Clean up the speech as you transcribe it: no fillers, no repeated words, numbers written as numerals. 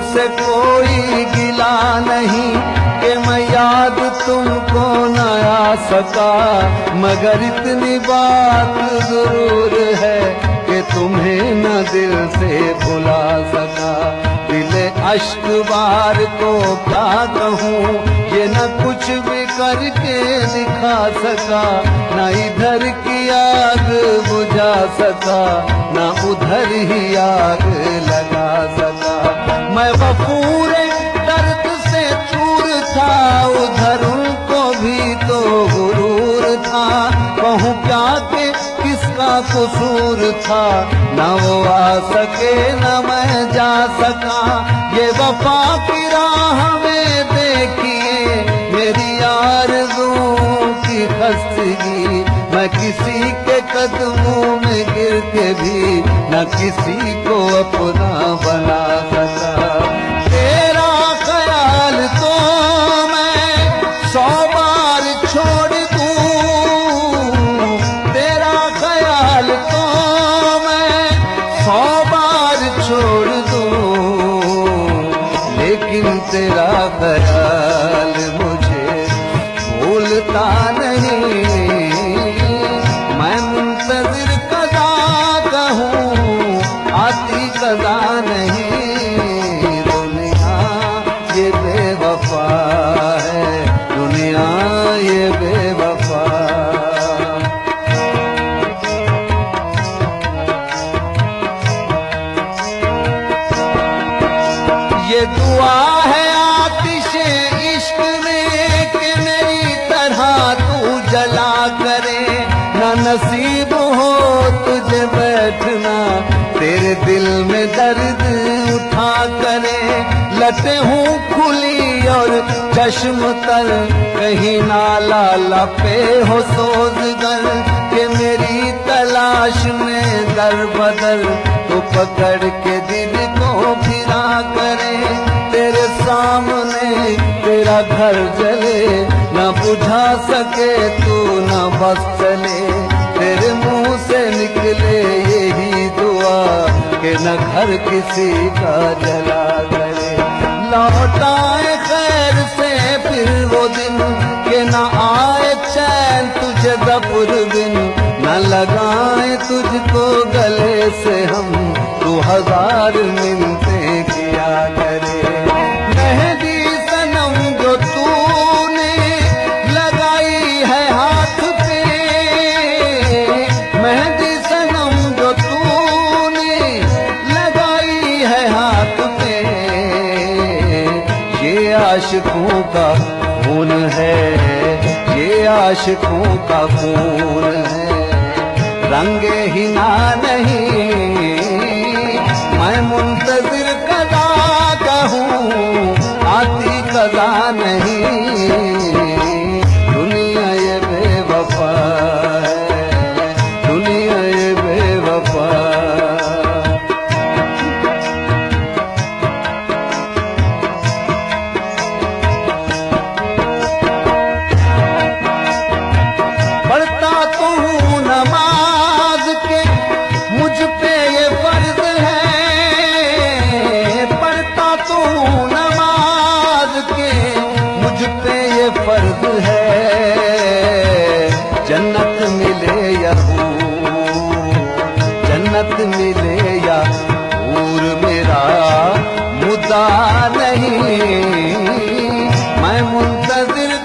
मुझसे कोई गिला नहीं कि मैं याद तुमको न आ सका, मगर इतनी बात जरूर है कि तुम्हें न दिल से भुला सका। दिले अश्क बार को क्या कहूँ, ये न कुछ भी करके दिखा सका, न इधर की आग बुझा सका, न उधर ही आग लगा सका। मैं वफूरे दर्द से चूर था, उधर उनको भी तो गुरूर था। कहूँ क्या कि किसका कसूर था, न वो आ सके न मैं जा सका। ये वफा की राह में देखिए मेरी आरज़ुओं की खस्तगी, मैं किसी के कदमों में गिर के भी न किसी को अपना बना सका। तेरा ख्याल तो मैं 100 बार छोड़ दूं, तेरा ख्याल तो मैं 100 बार छोड़ दूं, लेकिन तेरा ख्याल मुझे भूलता नहीं। मैं मुंतज़िर कदा कहूँ, आती कदा नहीं। दुनिया ये बेवफा है, दुनिया ये बेवफा। ये दुआ है आतिशे इश्क में कि मेरी तरह तू जला करे, न नसीब हो तुझे बैठना तेरे दिल में दर्द उठा करे। लटे हूँ खुली और चश्म तर, कहीं नाला लपे हो सोज़गर, कि मेरी तलाश में दर बदर तो पकड़ के दिल को फिरा करे। तेरे सामने तेरा घर जले, न बुझा सके तू न बस चले। तेरे मुंह से निकले यही दुआ कि न घर किसी का जला करे। लौट आए खैर से फिर वो दिन कि न आए चैन तुझे दपुर बिन, न लगाए तुझको गले से हम 1000 मिलते किया करे। मेहंदी सनम जो तूने लगाई है हाथ पे, मेहंदी सनम जो तूने लगाई है हाथ पे, ये आशिकों का खून है, ये आशिकों का खून है। रंगे ही ना नहीं, मैं मुंतज़िर कदा कहूँ, आती कदा नहीं। दुनिया ये बेवफा है, दुनिया ये बेवफा। पढ़ता तो हूँ नमाज के, मुझ पे ये फर्ज है, पढ़ता तो हूँ नमाज के, मुझ पे ये फर्ज है। जन्नत मिले या हूर, जन्नत मिले या हूर, मेरा मुद्दा नहीं। मैं मुंतज़िर